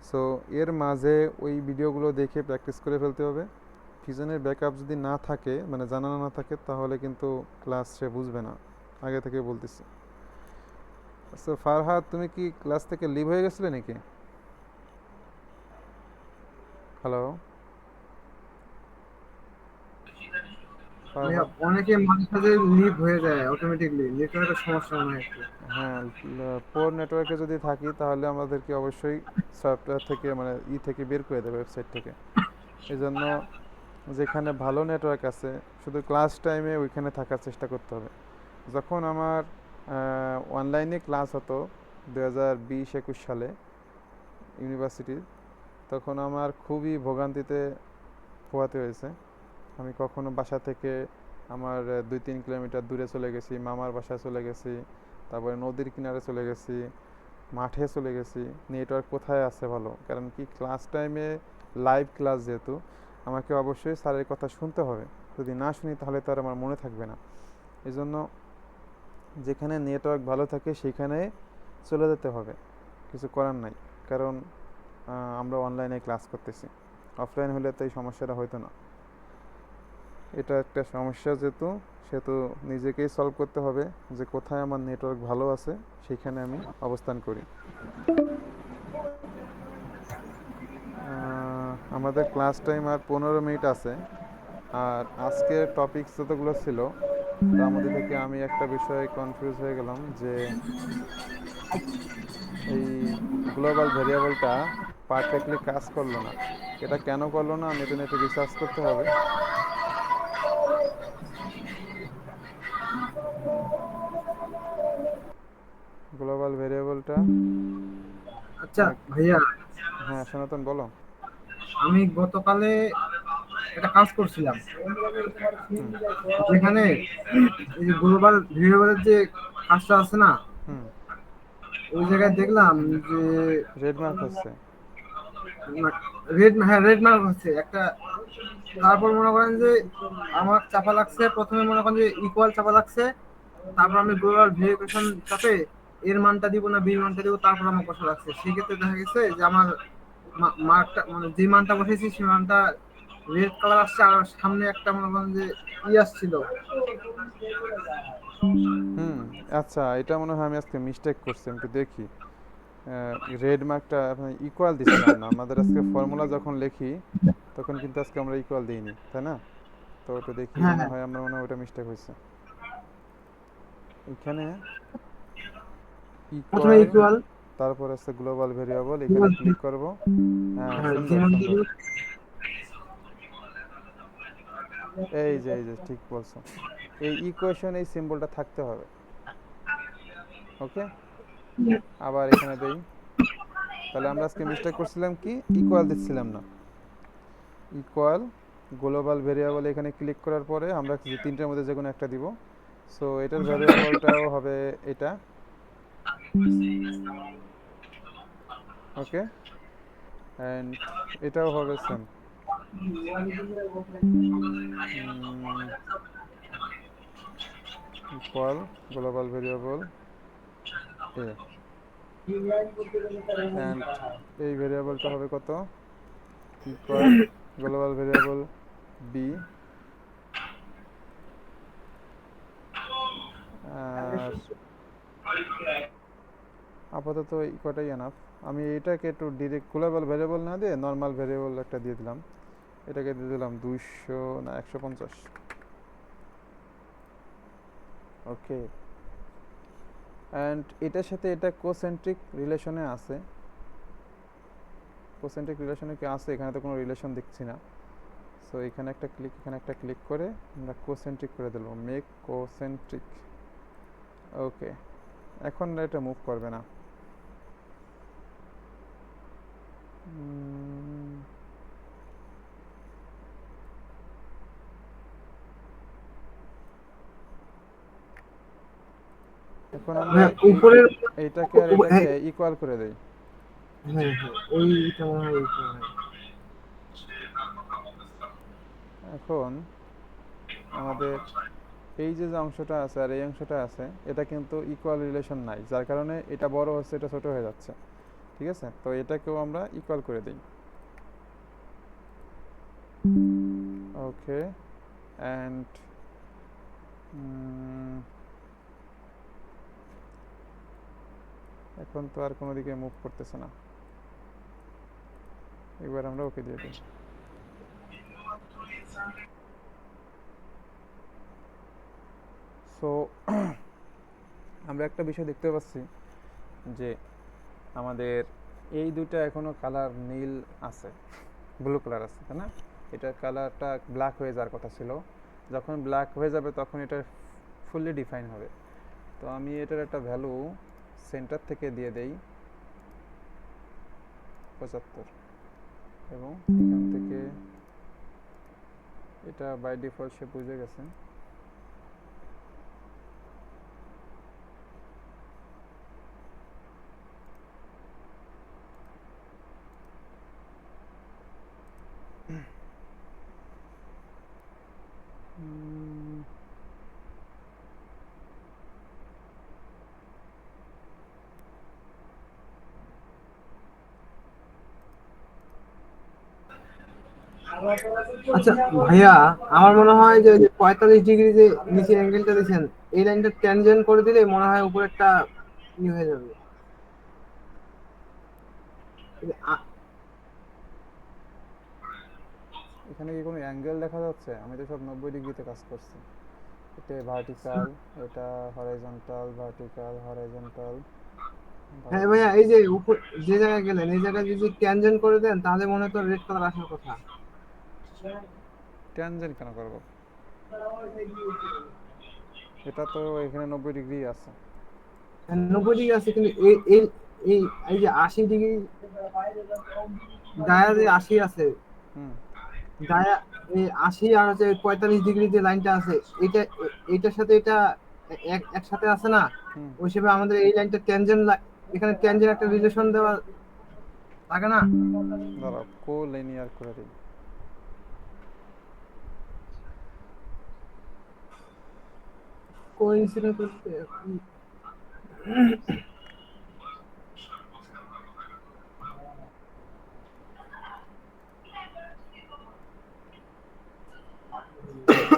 সো এর মাঝে ওই ভিডিওগুলো দেখে প্র্যাকটিস করে ফেলতে হবে। পিছনের ব্যাকআপ যদি না থাকে, মানে জানানো না থাকে, তাহলে কিন্তু ক্লাস সে বুঝবে না, আগে থেকে বলতেছি। সো ফারহাদ, তুমি কি ক্লাস থেকে লিভ হয়ে গেছিলে নাকি? হ্যালো ভাইয়া ফারহাদ। অনেকে মাঝে সাঝে লিভ হয়ে যায় অটোমেটিকলি, নেটওয়ার্কের সমস্যা মনে হয় একটু। হ্যাঁ, পোর নেটওয়ার্কে যদি থাকি তাহলে আমাদেরকে অবশ্যই সফটওয়্যার থেকে, মানে থেকে বের করে দেবে, ওয়েবসাইট থেকে। এই জন্য যেখানে ভালো নেটওয়ার্ক আছে শুধু ক্লাস টাইমে ওইখানে থাকার চেষ্টা করতে হবে। যখন আমার অনলাইনে ক্লাস হতো 2020-21 সালে ইউনিভার্সিটির, তখন আমার খুবই ভোগান্তিতে পোহাতে হয়েছে। আমি কখনো বাসা থেকে আমার 2-3 কিলোমিটার দূরে চলে গেছি, মামার বাসায় চলে গেছি, তারপরে নদীর কিনারে চলে গেছি, মাঠে চলে গেছি। নেটওয়ার্ক কোথায় আছে ভালো, কারণ কি ক্লাস টাইমে লাইভ ক্লাস যেহেতু আমাকে অবশ্যই স্যারের কথা শুনতে হবে। যদি না শুনি তাহলে তো আর আমার মনে থাকবে না। এই জন্য যেখানে নেটওয়ার্ক ভালো থাকে সেখানে চলে যেতে হবে, কিছু করার নাই। কারণ আমরা অনলাইনে ক্লাস করতেছি, অফলাইন হলে তো এই সমস্যাটা হতো না। এটা একটা সমস্যা যেহেতু, সেহেতু নিজেকেই সলভ করতে হবে যে কোথায় আমার নেটওয়ার্ক ভালো আছে সেখানে আমি অবস্থান করি। আমাদের ক্লাস টাইম আর 15 মিনিট আছে। আর আজকের টপিকস যতগুলো ছিল তার মধ্যে থেকে আমি একটা বিষয়ে কনফিউজ হয়ে গেলাম যে এই গ্লোবাল ভেরিয়েবলটা পারফেক্টলি কাজ করলো না। এটা কেন করলো না, আমি এটা নিয়ে একটু রিসার্চ করতে হবে। গ্লোবাল ভেরিয়েবলটা, আচ্ছা ভাইয়া, হ্যাঁ সনাতন বলো। আমি গতকালে একটা কাজ করছিলাম, হুম যেখানে এই যে গ্লোবাল ভেরিয়েবলের যে কাজটা আছে না, হুম ওই জায়গায় দেখলাম যে রেড মার্ক হচ্ছে। রেড, হ্যাঁ রেড মার্ক হচ্ছে একটা। তারপর মনে করেন যে আমার চাপা লাগছে, প্রথমে মনে করেন যে ইকুয়াল চাপা লাগছে, তারপর আমি গ্লোবাল ভেরিয়েশন চাপে এর মানটা দিব না বি মানটা দিব, তারপর আমার কষ্ট লাগছে। সেক্ষেত্রে দেখা গেছে যে আমার মার্কটা, মানে যে মানটা বসেছি সেই মানটা রেড কালার আসছে, আর সামনে একটা মনে করেন যে আসছিল। হুম আচ্ছা, এটা মনে হয় আমি আজকে মিস্টেক করছি, আমি একটু দেখি। রেড মার্কটা ইকুয়াল দিছিলাম না, আমাদের আজকে ফর্মুলা যখন লিখি তখন কিন্তু আজকে আমরা ইকুয়াল দিইনি, তাই না? তো ওটা দেখি, হ্যাঁ মনে হ্যাঁ, হয় আমরা, মনে হয় ওটা মিস্টেক হয়েছে। এখানে প্রথমে ইকুয়াল, ইকুয়াল, তারপর আছে গ্লোবাল ভেরিয়েবল, এখানে ক্লিক করব। হ্যাঁ, হ্যাঁ যে সুন্দর মানটা সুন্দর। দিব। এই যে ঠিক বলছো, এই ইকুয়েশন, এই সিম্বলটা থাকতে হবে। ওকে, আবার এখানে দেই। তাহলে আমরা আজকে মিস্টেক করছিলাম কি, ইকুয়াল দিচ্ছিলাম না। ইকুয়াল গ্লোবাল ভেরিয়েবল, এখানে ক্লিক করার পরে আমরা যে তিনটার মধ্যে যে কোনো একটা দিব। সো এটার ভেরিয়েবলটাও হবে এটা। ওকে, অ্যান্ড এটাও হবে same. Equal global variable A and এই ভেরিয়েবলটা হবে কত ইকুয়াল গ্লোবাল ভেরিয়েবল বি আর আপাতত এই কটাই এনাফ। আমি এটাকে একটু ডিরেক্ট গ্লোবাল ভেরিয়েবল না দিয়ে নর্মাল ভেরিয়েবল একটা দিয়ে দিলাম, এটাকে দিয়ে দিলাম 200 না 150। ওকে, অ্যান্ড এটার সাথে এটা কোসেন্ট্রিক রিলেশনে আছে। কোসেন্ট্রিক রিলেশনে কি আছে? এখানে তো কোনো রিলেশন দেখছি না। সো এখানে একটা ক্লিক, এখানে একটা ক্লিক করে আমরা কোসেন্ট্রিক করে দিলাম, মেক কোসেন্ট্রিক। ওকে, এখন এটা মুভ করবে না। এখন আমরা হ্যাঁ উপরের এইটাকে আর এটাকে ইকুয়াল করে দেই। হ্যাঁ হ্যাঁ ওইটা মনে হয় ওইটা মনে হয়। এখন আমাদের এই যে যে অংশটা আছে আর এই অংশটা আছে, এটা কিন্তু ইকুয়াল রিলেশন নাই, যার কারণে এটা বড় হচ্ছে, এটা ছোট হয়ে যাচ্ছে। ঠিক আছে, তো এটাকেও আমরা ইকুয়াল করে দিই। ওকে, অ্যান্ড এখন তো আর কোনো দিকে মুভ করতেছে না, এবার আমরা ওকে দিয়ে দিই। সো আমরা একটা বিষয় দেখতে পাচ্ছি যে আমাদের এই দুটো এখনো কালার নীল আছে, ব্লু কালার আছে, তাই না? এটার কালারটা ব্ল্যাক হয়ে যাওয়ার কথা ছিল। যখন ব্ল্যাক হয়ে যাবে তখন এটা ফুললি ডিফাইন হবে। তো আমি এটার একটা ভ্যালু সেন্টার থেকে দিয়ে দেই 75, এবং এখান থেকে এটা বাই ডিফল্ট সে বুঝে গেছে। আচ্ছা ভাইয়া, আমার মনে হয় যে 45 ডিগ্রি যে নিচে অ্যাঙ্গেলটা দিয়েছেন, এই লাইনটা ট্যানজেন্ট করে দিলে মনে হয় উপরে একটা ই হয়ে যাবে। এখানে কি কোনো অ্যাঙ্গেল দেখা যাচ্ছে? আমি তো সব 90 ডিগ্রিতে কাজ করছি। এটা ভার্টিক্যাল, এটা হরাইজন্টাল, ভার্টিক্যাল, হরাইজন্টাল। হ্যাঁ ভাইয়া, এই যে উপর যে জায়গায় গেলেন এই জায়গায় যদি ট্যানজেন্ট করে দেন তাহলে মনে হয় তো রেড কালার আসার কথা। ট্যানজেন্ট কেন করব? এটা তো এখানে 90 ডিগ্রি আছে। 90 ডিগ্রি আছে, কিন্তু এই এই এই এই যে 80 ডিগ্রি গায়া যে 80 আছে, হুম, গায়া এই 80 আর হচ্ছে 45 ডিগ্রি যে লাইনটা আছে, এটা এটার সাথে এটা একসাথে আছে না? হুম। ওই হিসেবে আমাদের এই লাইনটা ট্যানজেন্ট, এখানে ট্যানজেন্ট একটা রিলেশন দেওয়া লাগে না? দাঁড়াও, কো লিনিয়ার করে দিই। কোইন্সিডেন্ট করতে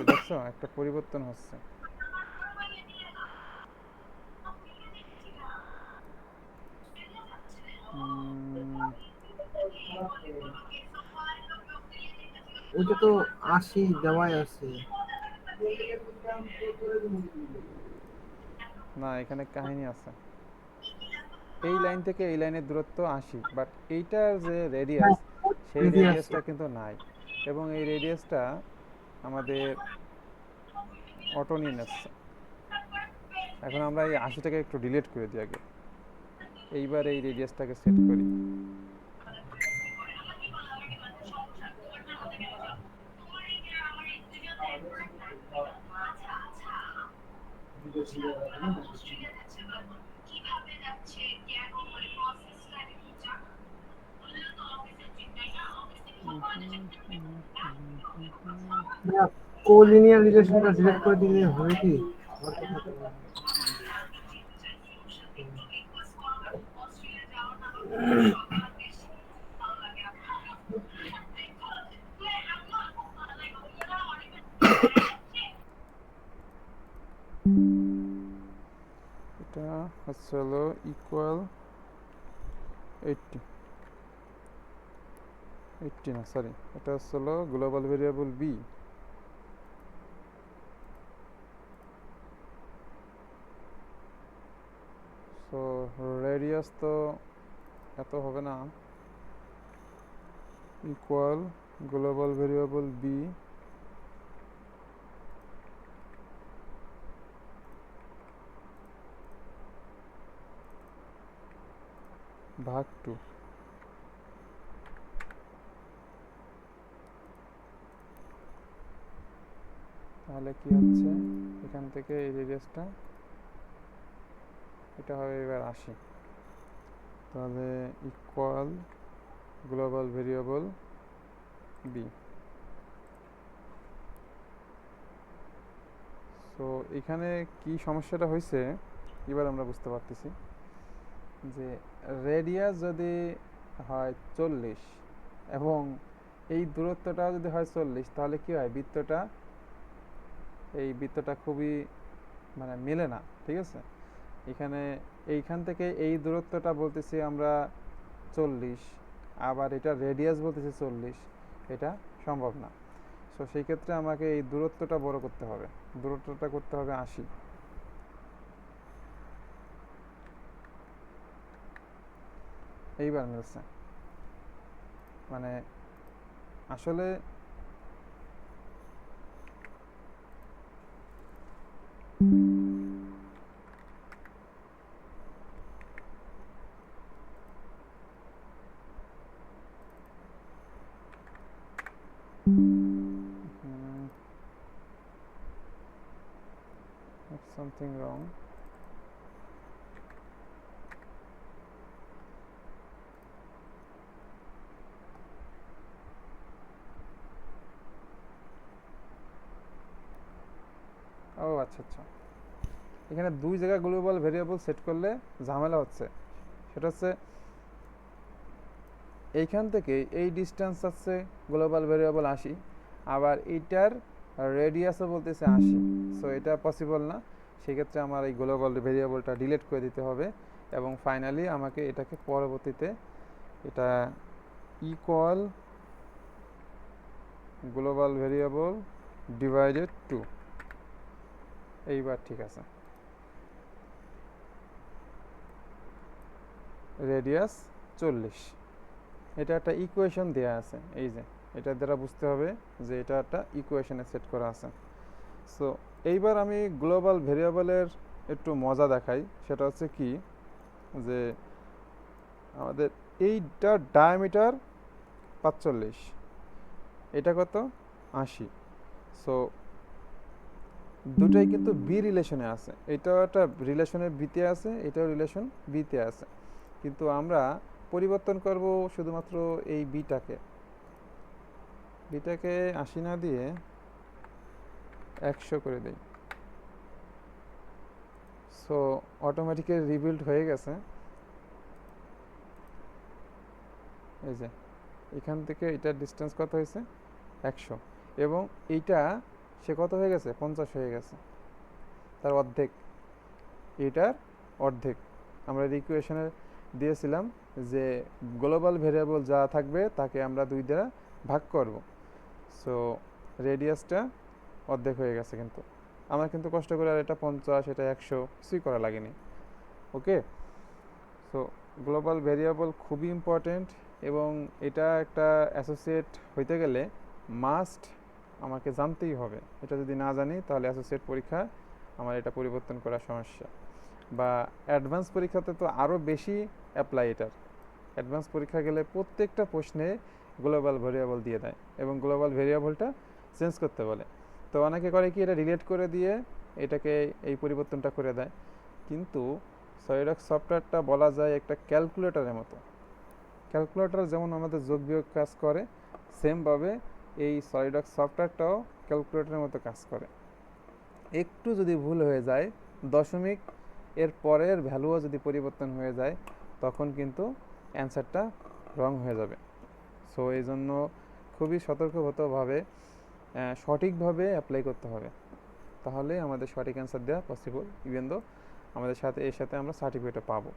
দেখছো একটা পরিবর্তন হচ্ছে। ওইটা তো 80 দেওয়াই আছে। না, এখানে কাহিনী আছে। এই লাইন থেকে এই লাইনের দূরত্ব 80, বাট এইটার যে রেডিয়াস, সেই রেডিয়াসটা কিন্তু নাই, এবং এই রেডিয়াসটা আমাদের অটো নিয়ে নিচ্ছে। এখন আমরা এই 80টাকে একটু ডিলিট করে দিই আগে, এইবার এই রেডিয়াসটাকে সেট করি। কোলিনিয়ার রিলেশনটা ডিলিট করে দিলে হবে কি? এটা হচ্ছে হলো ইকুয়াল 80 না, সরি, এটা হচ্ছে হলো global variable B. So radius তো এত হবে না, ইকুয়াল গ্লোবাল ভেরিয়েবল বি ভাগ 2। তাহলে কি হচ্ছে, এখান থেকে এই রেডিয়াসটা এটা হবে এবার 80। তাহলে equal global variable B. So এখানে কি সমস্যাটা হয়েছে এবার আমরা বুঝতে পারতেছি যে রেডিয়াস যদি হয় 40 এবং এই দূরত্বটা যদি হয় 40, তাহলে কি হয়, এই বৃত্তটা খুবই মানে মেলে না, ঠিক আছে। এখানে এইখান থেকে এই দূরত্বটা বলতেছি আমরা 40, আবার এটা রেডিয়াস বলতেছি 40, এটা সম্ভব না। সো সেই ক্ষেত্রে আমাকে এই দূরত্বটা বড় করতে হবে, দূরত্বটা করতে হবে 80। এইবার মিলছে, মানে আসলে that's something wrong. ও আচ্ছা আচ্ছা, এখানে দুই জায়গায় গ্লোবাল ভেরিয়েবল সেট করলে ঝামেলা হচ্ছে। সেটা হচ্ছে এইখান থেকে এই ডিস্টেন্স আছে গ্লোবাল ভেরিয়েবল 80, আবার এইটার রেডিয়াসও বলতেছে 80। সো এটা পসিবল না, সেক্ষেত্রে আমার এই গ্লোবাল ভেরিয়েবলটা ডিলিট করে দিতে হবে এবং ফাইনালি আমাকে এটাকে পরবর্তীতে এটা ইকুয়াল গ্লোবাল ভেরিয়েবল ডিভাইডেড 2। এইবার ঠিক আছে, রেডিয়াস 40, এটা একটা ইকুয়েশন দেয়া আছে, এই যে এটা দ্বারা বুঝতে হবে যে এটা একটা ইকুয়েশনে সেট করা আছে। সো এইবার আমি গ্লোবাল ভেরিয়েবলের একটু মজা দেখাই, সেটা হচ্ছে কি যে আমাদের এইটার ডায়ামিটার 45, এটা কত 80। সো দুটাই কিন্তু বি রিলেশনে আছে, এটাও একটা রিলেশনের বিতে আছে, এটাও রিলেশন বিতে আছে, কিন্তু আমরা পরিবর্তন করব শুধুমাত্র এই বিটাকে 80 না দিয়ে 100 করে দেই। সো অটোমেটিক্যালি রিবিল্ড হয়ে গেছে। এই যে এখান থেকে এটার ডিস্টেন্স কত হয়েছে 100, এবং এইটা সে কত হয়ে গেছে 50 হয়ে গেছে, তার অর্ধেক, এটার অর্ধেক। আমরা ইকুয়েশনে দিয়েছিলাম যে গ্লোবাল ভেরিয়েবল যা থাকবে তাকে আমরা 2 দ্বারা ভাগ করব। সো রেডিয়াসটা অর্ধেক হয়ে গেছে, কিন্তু আমার কিন্তু কষ্ট করে আর এটা 50 এটা 100 কিছুই করা লাগেনি। ওকে, সো গ্লোবাল ভেরিয়েবল খুবই ইম্পর্টেন্ট, এবং এটা একটা অ্যাসোসিয়েট হইতে গেলে মাস্ট আমাকে জানতেই হবে। এটা যদি না জানি তাহলে অ্যাসোসিয়েট পরীক্ষা আমার এটা পরিবর্তন করা সমস্যা, বা অ্যাডভান্স পরীক্ষাতে তো আরও বেশি অ্যাপ্লাই এটার। অ্যাডভান্স পরীক্ষা গেলে প্রত্যেকটা প্রশ্নে গ্লোবাল ভেরিয়েবল দিয়ে দেয় এবং গ্লোবাল ভেরিয়েবলটা চেঞ্জ করতে বলে। তো অনেকে করে কি, এটা রিলেট করে দিয়ে এটাকে এই পরিবর্তনটা করে দেয়, কিন্তু সলিডওয়ার্কস সফটওয়্যারটা বলা যায় একটা ক্যালকুলেটরের মতো। ক্যালকুলেটর যেমন আমাদের যোগ বিয়োগ কাজ করে, সেমভাবে এই সলিডওয়ার্কস সফটওয়্যারটাও ক্যালকুলেটরের মতো কাজ করে। একটু যদি ভুল হয়ে যায়, দশমিক এর পরের ভ্যালুও যদি পরিবর্তন হয়ে যায়, তখন কিন্তু অ্যান্সারটা রং হয়ে যাবে। সো এই জন্য খুবই সতর্কভাবে সঠিকভাবে অ্যাপ্লাই করতে হবে, তাহলে আমাদের সঠিক অ্যান্সার দেওয়া পসিবল, ইভেন দো আমাদের সাথে এর সাথে আমরা সার্টিফিকেটও পাবো।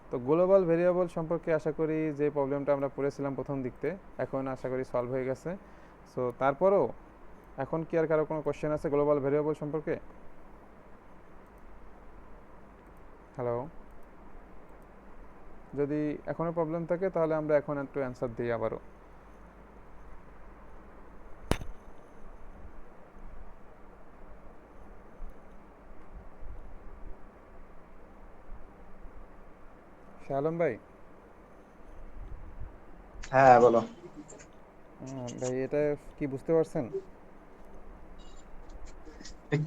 তো গ্লোবাল ভেরিয়েবল সম্পর্কে আশা করি যে প্রবলেমটা আমরা পড়েছিলাম প্রথম দিকতে, এখন আশা করি সলভ হয়ে গেছে। সো তারপরও এখন কি আর কারো কোনো কোশ্চেন আছে গ্লোবাল ভেরিয়েবল সম্পর্কে? হ্যালো, যদি এখনও প্রবলেম থাকে তাহলে আমরা এখন একটু অ্যান্সার দিই আবারও। শাহ আলম ভাই, হ্যাঁ বলো। ভাই এটা কি বুঝতে পারছেন?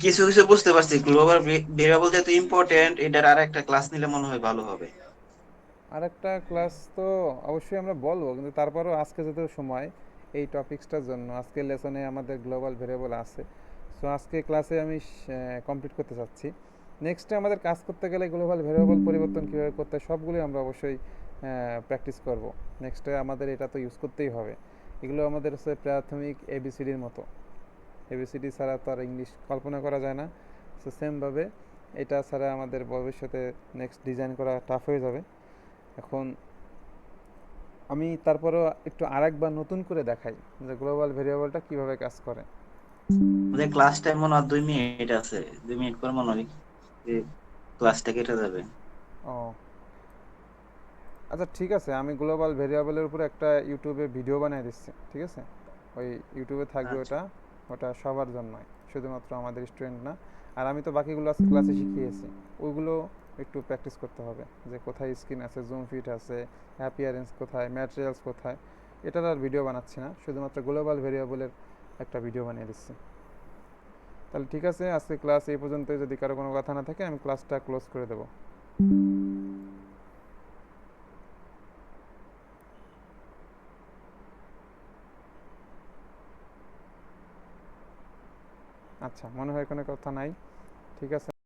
কিছু কিছু বুঝতে পারছি, গ্লোবাল ভেরিয়েবল যেহেতু ইম্পর্টেন্ট, এটার আর একটা ক্লাস নিলে মনে হয় ভালো হবে। আর একটা ক্লাস তো অবশ্যই আমরা বলবো, কিন্তু তারপরেও আজকে যত সময় এই টপিক্সটার জন্য, আজকের লেসনে আমাদের গ্লোবাল ভেরিয়েবল আছে, সো আজকে ক্লাসে আমি কমপ্লিট করতে চাচ্ছি। নেক্সটে আমাদের কাজ করতে গেলে গ্লোবাল ভেরিয়েবল পরিবর্তন কীভাবে করতে হয় সবগুলোই আমরা অবশ্যই প্র্যাকটিস করব। নেক্সটে আমাদের এটা তো ইউজ করতেই হবে। এগুলো আমাদের হচ্ছে প্রাথমিক এবিসিডির মতো, এবিসিডি ছাড়া তো আর ইংলিশ কল্পনা করা যায় না। সো সেমভাবে এটা ছাড়া আমাদের ভবিষ্যতে নেক্সট ডিজাইন করা টাফ হয়ে যাবে। এখন আমি তারপরেও একটু আরেকবার নতুন করে দেখাই যে গ্লোবাল ভেরিয়েবলটা কিভাবে কাজ করে। আমাদের ক্লাস টাইম মনে হয় 2 মিনিট আছে, 2 মিনিট পর মনে হয় ক্লাসটা কেটে যাবে। ও আচ্ছা, ঠিক আছে, আমি গ্লোবাল ভেরিয়েবলের উপরে একটা ইউটিউবে ভিডিও বানিয়ে দিচ্ছি, ঠিক আছে? ওই ইউটিউবে থাকবে আচ্ছা ওটা, ওটা সবার জন্যই, শুধুমাত্র আমাদের স্টুডেন্ট না। আর আমি তো বাকিগুলো আজকে ক্লাসে শিখিয়েছি, ওইগুলো একটু প্র্যাকটিস করতে হবে, যে কোথায় স্ক্রিন আছে, জুম ফিট আছে, অ্যাপিয়ারেন্স কোথায়, ম্যাটেরিয়ালস কোথায়। এটার আর ভিডিও বানাচ্ছি না, শুধুমাত্র গ্লোবাল ভেরিয়েবলের একটা ভিডিও বানিয়ে দিচ্ছি। তাহলে ঠিক আছে, আজকে ক্লাস এই পর্যন্তই। যদি কারো কোনো কথা না থাকে আমি ক্লাসটা ক্লোজ করে দেবো। আচ্ছা, মনে হয় কোনো কথা নাই, ঠিক আছে।